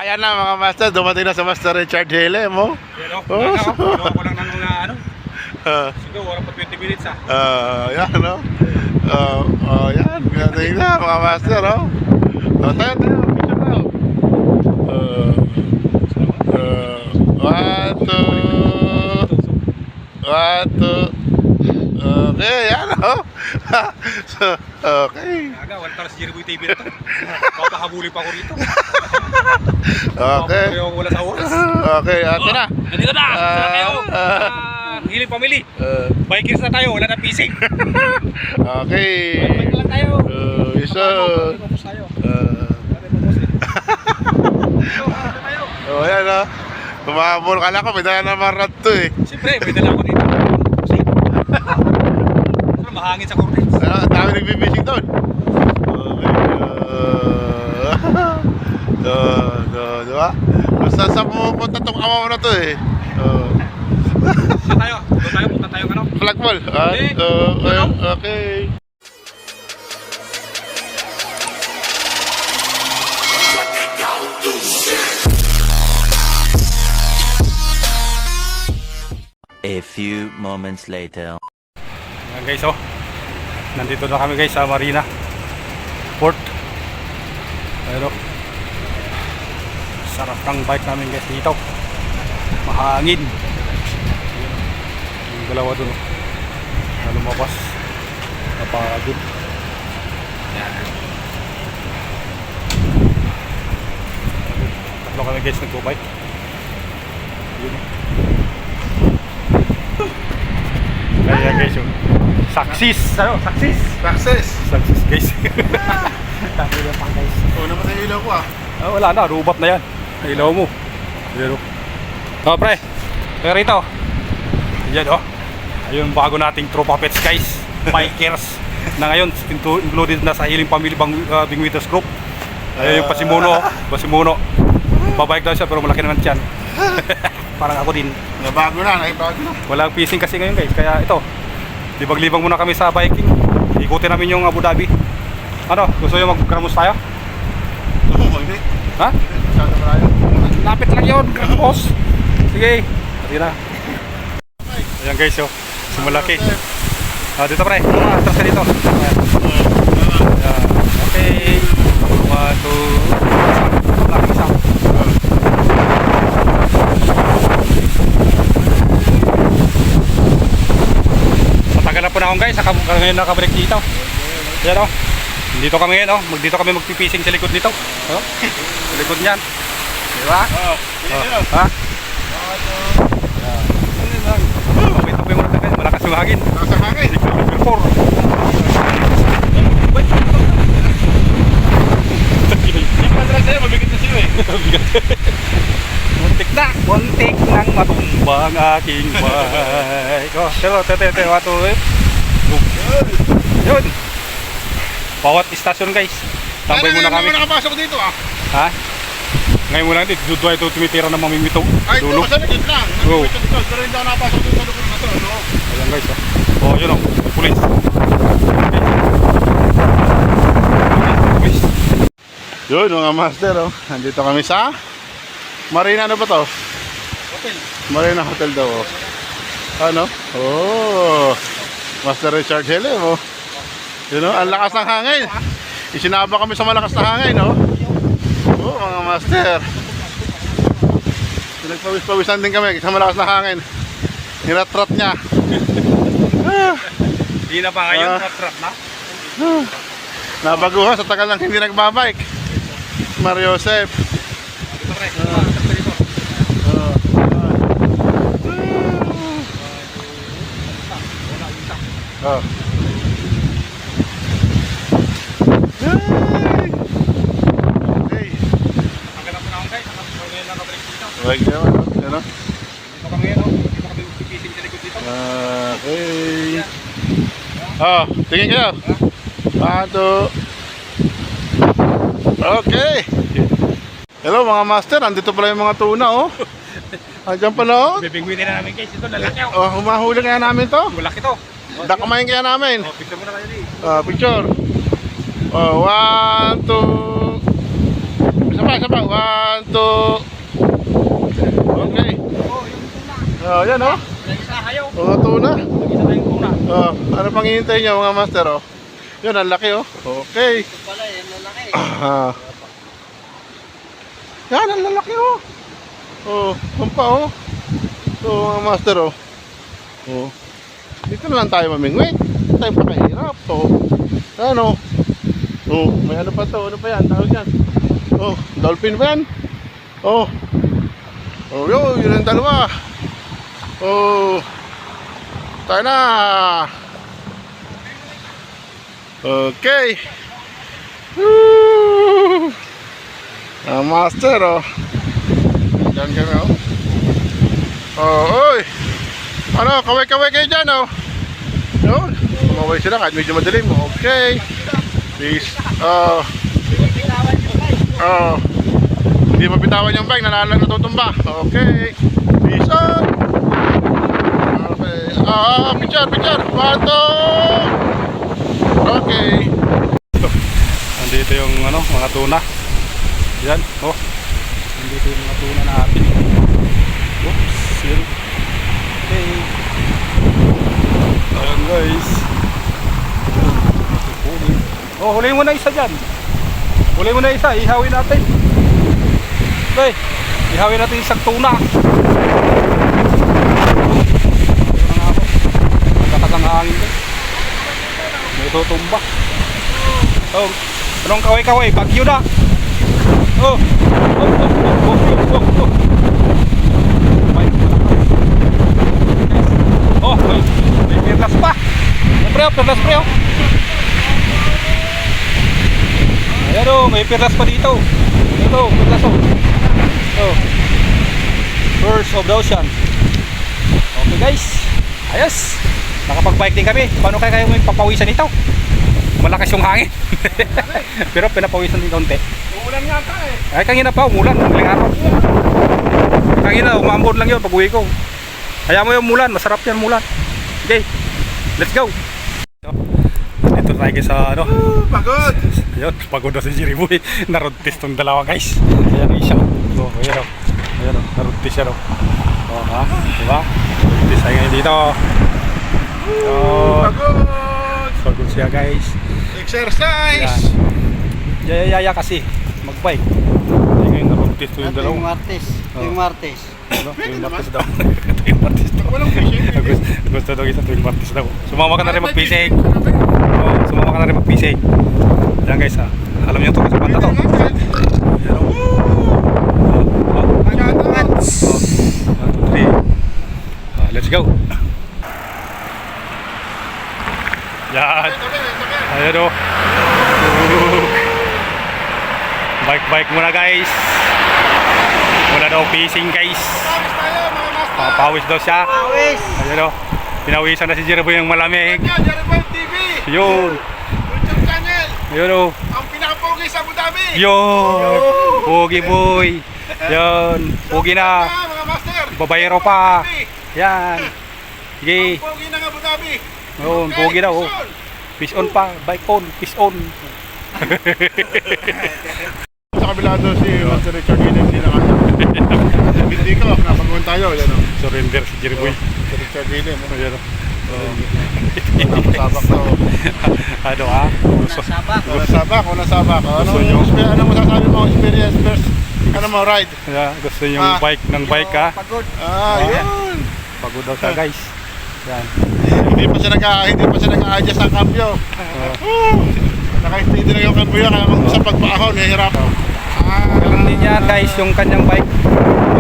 Ayan na mga master, dumating na sa Master Richard Hele mo. Yan o, ginawa ko lang ng ano. Siguro, wala pa 20 minutes Yan no. Yan, dumating na mga master, oh. Tayo, picture na. One, two. Okay, yan oh. Okay. Aga, wala tala si Jeriboy TV na to. Papahabuli pa ako rito. Okay. Wala sa oras. Okay, ate na. Nandito na! Sala kayo! Hiling family. Bikers na tayo, wala na pising. Okay. Bike lang tayo. Isa. Oh, yan oh. Tumabol ka lang ko, may dala naman rat to eh. Siyempre, may dala ko dito. Mahangin sa cornets. Dami nagbibising doon. Okay. Diba? Basta sa pumunta itong amaw na to eh. Doon tayo, punta tayo ano? Flag ball. Okay. A few moments later. Ayan guys, oh. Nandito na kami guys sa Marina Port. Pero sarap ng bike namin guys dito. Mahangin. Yung dalawa dun, oh. Na lumabas. Napagod. Yan. Tatlo kami guys nagpo-bike. Yun. Kaya guys, yung success! Ano? Success! Success guys. Tayo na pa guys. Oh, naman yung ilaw ko ah. Wala na, rubat na yan. Ilaw mo. Pero pre, kaya rito. Yan oh. Ayun bago nating tropa pets guys. Bikers na ngayon included na sa Hiling Family Bingwitters Group. Ayun yung Pasimuno. Babike daw siya pero malaki naman tiyan. Parang ako din. Bago na. Walang fishing kasi ngayon guys. Kaya ito, libag-libang muna kami sa biking. Ikutin namin yung Abu Dhabi. Ano? Gusto nyo mag-kramos tayo? Hindi. Ha? Lapit lang yun, kramos. Sige. Pati na. Ayan guys, oh. Sumalaki. Dito pre. Atras ka dito. Ayan. Okay. 1, 2. Laki isa. Matagal na po na akong guys, ngayon nakabalik dito. Yan o. Dito kami ngayon o. Dito kami magpipising sa likod nito. Sa likod niyan. Diba? Ha? Wait na po yung mga guys. Malakas yung hangin. Nasa hangin. Signature 4. Pagkatras sa'yo, mabigat na sa'yo eh. Muntik nang matumba ang aking bike. Tete, wato eh. Yun. Bawat istasyon guys. Tambay muna kami. Ano nakapasok dito ah? Ha? Ngayon muna dito. Doon tayo tumitira ng mamimito. Ay, ito sa likod lang. Oo. Pero hindi ako nakapasok dito sa loob na to. Ayan guys. Oh, yun o. Police. Yun mga master oh. Nandito kami sa Marina, ano ba to? Hotel. Marina Hotel daw oh. Ano? Oh, Master Richard Hele oh. Yun oh, ang lakas ng hangin. Isinaba kami sa malakas na hangin oh. Oh mga master. Nagpawis-pawisan din kami sa malakas na hangin. Nirat-rat niya. Hindi na pa ngayon, rat-rat na. Nabaguhan sa tagal lang hindi nagbabike. Mario Joseph. Dito pre. Oh. Okay. Ang ganap na akong guys. Ngayon nakabalik dito. Okay naman, no? Ano? Dito kami ngayon. Dito kami pipising sa likod dito. Okay. Oh, tingin kayo. 1, 2. Okay. Hello mga master, andito pala yung mga tuna oh. Andiyan pala oh. Bibingwinin na namin guys. Ito lalaki oh. Oh, humahuli kaya namin to. Malaki to. Dakamayin kaya namin. Oh, picture muna kayo di. Picture. Oh, 1, 2. Isa pa. 1, 2. Oh, yan oh. Nag-isa kayo. Mga tuna. Nag-isa tayong tuna. Oh, ano pang hihintay niyo mga master oh? Yun, ang laki oh. Okay. Ito pala, yan lalaki. Ah. Yan, ang lalaki oh. Oh, kumpa oh. So, mga master oh. Oh. Dito na lang tayo mamingwit. Dito tayo pakahirap. So, ano? Oh, may ano pa to? Ano pa yan? Tawag yan. Oh, dolphin ba yan? Oh. Oh, yun ang dalawa. Oh. Tayo na. Okay. Woo! Master oh. Diyan kami oh. Oh, oy. Ano, kaway-kaway kayo dyan oh. Yun. Kumaway sila kahit medyo madilim. Okay. Peace. Oh. Oh. Hindi mapitawan yung bike, natutumba. Okay. Peace out. Okay. Picture. Bato. Okay. Nandito yung ano, mga tuna. Yan, oh. Nandito yung mga tuna natin. Oops, yun. Okay. Ayan guys. Oh, huliin mo na isa dyan. Huliin mo na isa, ihawin natin. Okay, ihawin natin isang tuna. Nagkakasang hangin guys. May tutumba. Oh, anong kaway-kaway? Bagyo na. Oh. Oh, may pirlas pa. Pirlas pre. Ayan o, may pirlas pa dito. Ito, pirlas o. Oh. First of the ocean. Okay guys. Ayos. Nakapag-bike din kami. Paano kaya may papawisan ito? Malakas yung hangin. Pero pinapawisan din kaunti. Umulan nga ka eh. Ay, kanina pa umulan. Madaling araw. Kanina, umambon lang yun pag uwi ko. Kaya mo yung mulan. Masarap yan mulan. Okay. Let's go. Ito tayo sa ano. Pagod. Ayun, pagod na si Jerry Boy. Na-road test tong dalawa guys. Ayan o isa. Oh, ayan o. Ayan o. Na-road test yan o. Oh, ha? Diba? Road test tayo ngayon dito. Pagod. Pagod siya guys. Exercise. Yaya kasi magbike. Ay ngayon na-road test yung dalawa. Martes. Tuwing Martes. Ano? Tuwing Martes daw. Tuwing Martes daw. Walang fishing. Gusto daw isa tuwing Martes daw. Sumama ka na rin mag-fishing. Oh, sumama ka na rin mag-fishing. Yan guys ha. Alam niyo ito sa banda to. Yan o. Let's go. Yan. Ayan o. Bike muna guys. Wala daw fishing guys. Papawis daw siya. Pawis! Ayan o. Pinawisan na si Jereboy ng malamig. Jereboy TV. Yun. YouTube channel. Yun o. Ang pinapogi sa Abu Dhabi. Yun. Pogi boy. Yun. Pogi na. Mga master. Babayero pa. Yan. Sige. Pogi ng Abu Dhabi. Yun. Pogi na o. Fish on pa. Bike on. Fish on. Sa kabila doon si Master Richard Guilhem, hindi na kaya. Hindi ko, napaguhan tayo. Yan o. Surrender si Jereboy. Master Richard Guilhem. Ayan o. Napasabak to. Ano ha? Sabak. Unang sabak. Gusto nyo? Ano mo sasabi mo? Experience first. Ano mo, ride? Yeah, gusto yung bike ng bike ha. Pagod. Yun. Pagod daw siya guys. Yan. Hindi pa siya nag-a-adjust ang cambio. Naka-steady lang yung cambio, kaya mag-usap pagpaahon, nahihirap. Ganun din yan guys, yung kanyang bike.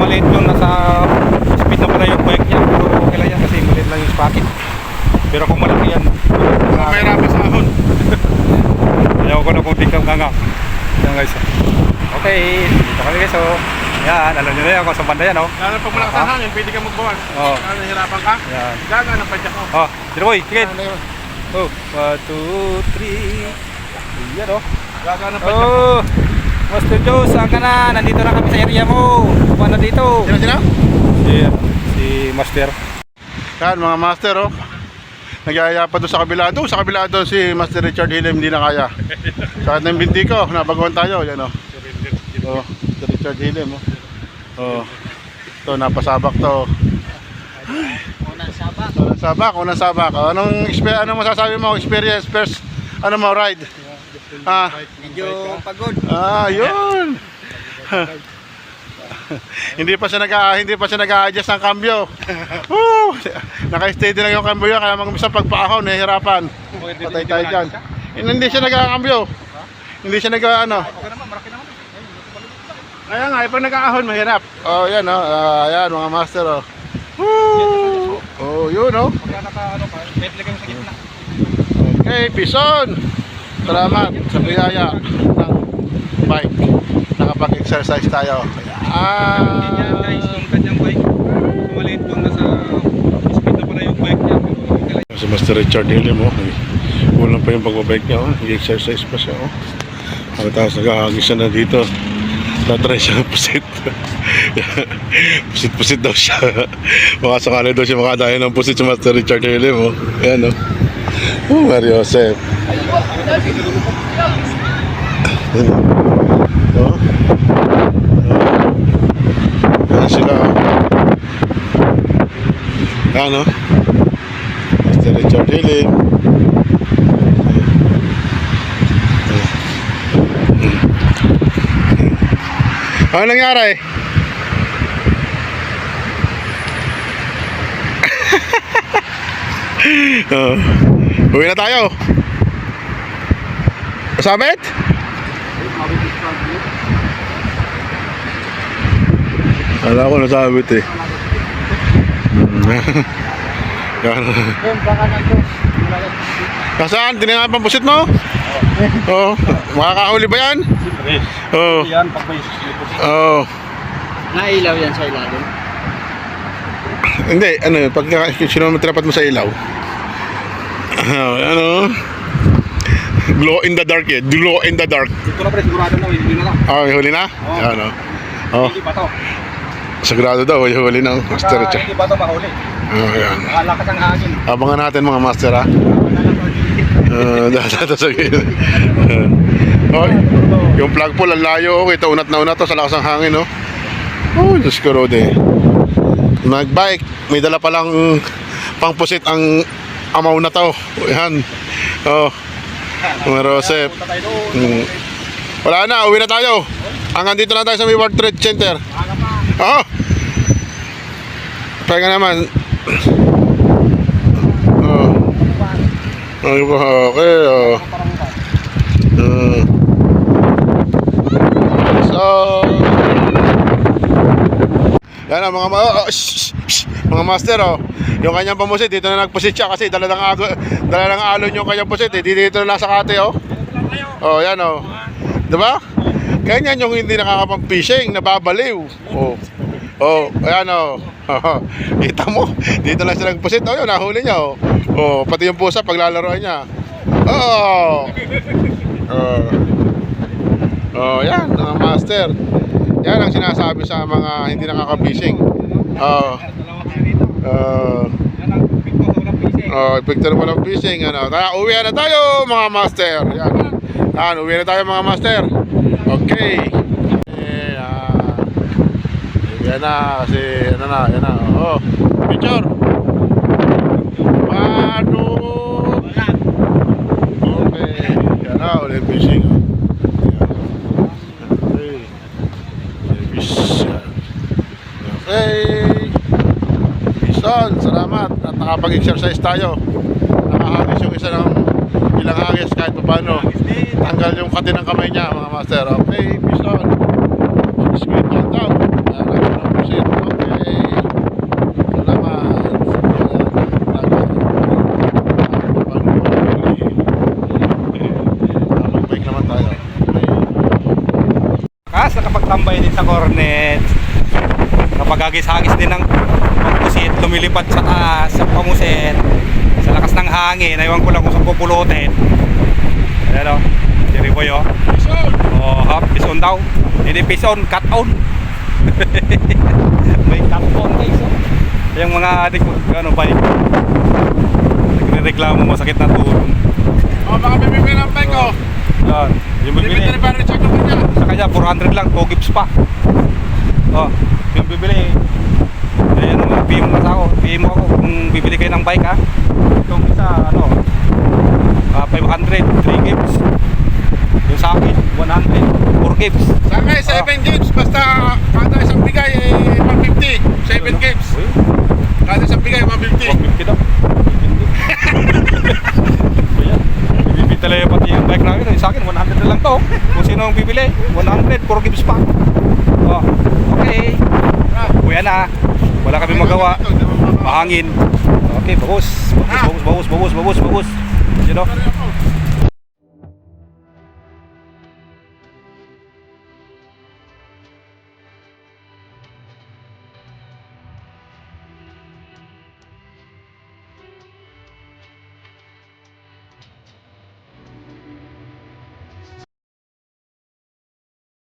Maliit yun, nasa speed na pala yung bike niya. Pero okay lang yan kasi maliit lang yung sprocket. Pero kung malaki yan, Mahirapan sa ahon. ayaw ko na kung tingkang kanga. Yan guys. Okay, dito kami guys. Oh. Yan, alam nyo na yan kung saan banda yan. Oh. Lalo pag malakas ang hangin, pwede ka magbawas. Oo. Lalo nahihirapan ka, Yan. gaga ng padyak ko. Oh, sino boy? Tingin. Ano yun? Oh, 1, 2, 3. Yan oh. Gaga ng padyak ko. Oh, Master Joe, saan ka na? Nandito na kami sa area mo. Kuha na dito. Sino? Si Master. Yan mga master oh. Nagyaya pa doon sa kabila. Doon sa kabila doon si Master Richard Guilhem, hindi na kaya. Sa akin ng binti ko, nabaguhan tayo. Yan oh. Oh, Master Richard Guilhem oh. Oh. Ito, napasabak to. Unang sabak. Unang sabak. Anong masasabi mo? Experience first, ride? Medyo pagod. Yun. hindi pa siya nag-a-adjust ng cambio. Woo! Naka-steady lang yung cambio kaya mag-umpisa pagpaahon, nahihirapan. Patay tayo dyan. Hindi siya nag-a-cambio. Hindi siya nag-ano. Kaya nga, pag nag-aahon, mahirap. Yan ayan mga master Woo! Yun Okay, Pison. Salamat sa biyaya ng bike. Nakapag-exercise tayo. Guys, yung kanyang bike, maliit po, nasa speed na pala yung bike niya. Si Master Richard Hill mo, kulang pa yung pagbabike niya, nag-exercise pa siya. Tapos nag-ahagis siya na dito. Tatry siya ng pusit. Pusit-pusit daw siya. Baka sakali daw siya makadaya ng pusit si Master Richard Hill mo. Ayan Mario Joseph. Ayan sila. Ayan Master Richard Hill. Ano nangyari? Uwi na tayo. Kasabit? Kala ko nasabit eh. Kasaan? Tinangan pang pusit mo? Oo. Makakahuli ba yan? Oo. Yan, pag may Oo. Nailaw yan sa ilalim. Hindi, pag sinometrapat mo sa ilaw. Glow in the dark glow in the dark. Ito na pre, sigurado na, hindi na lang. Huli na? Hindi ba to? Sigurado daw, huli ng Master Richard. Hindi ba to mahuli? Ayan. Nakalakas ang hangin. Abangan natin mga Master Dito sa gilid. Yung plug pole, ang layo. Ito, unat na unat to sa lakas ng hangin, Diyos ko, Rode. Mag-bike, may dala palang pangpusit ang amaw na to. Yan. Mga Joseph. Wala na, uwi na tayo. Hanggang dito na tayo sa may World Trade Center. Pahinga naman. Okay. Yan ang mga master yung kanyang pamusit dito na nagpusit siya kasi dala ng alon yung kanyang pusit dito na nasa kate yan diba? Ganyan yung hindi nakakapang fishing nababaliw ayan kita mo dito lang siya nagpusit yun nahuli niya pati yung pusa paglalaroan niya yan mga master. Yan ang sinasabi sa mga hindi nakaka-fishing. Epekto naman ng fishing. Kaya uwi na tayo mga master. Yan, uwi na tayo mga master. Okay. Yan na kasi yan na. Picture. Okay. Yan na, ulit fishing. Okay. Pison, salamat at nakapag-exercise tayo. Nakahagis yung isa ng ilang hagis kahit pa paano. Tanggal yung kati ng kamay niya mga master. Okay, Pison. Squid lang daw. Okay. Salamat. Bike naman tayo. Kas, nakapagtambay din sa cornet. Kapag hagis-hagis din ng pangpusit, lumilipad sa taas, sa pangusit, sa lakas ng hangin, naiwan ko lang kung saan pupulutin. Ayan si Riboy pison daw. Hindi pison, cut on. May cut on guys yung mga adik bike nagre-reklamo masakit na tuhod. Baka bibili ng bike Yan, yung bibili sa kanya 400 lang, 2 gigs pa. Yung bibili ayan yung mga piyong nasa ako, PM mo ako kung bibili kayo ng bike ha. Itong isa, 500, 3 gigs. Yung sa akin, 100, 4 gigs. Sa akin, 7 gigs. Basta kada isang bigay, 150. 7 gigs. Uy, Kada isang bigay, 150. 150 daw. Ayan. Bibili talaga pati yung bike namin. Sa akin, 100 na lang to. Kung sino ang bibili, 100, 4 gigs pa. Oh, okay. Kuya na. Wala kami magawa. Mahangin. Okay, bagus. Bagus. You know?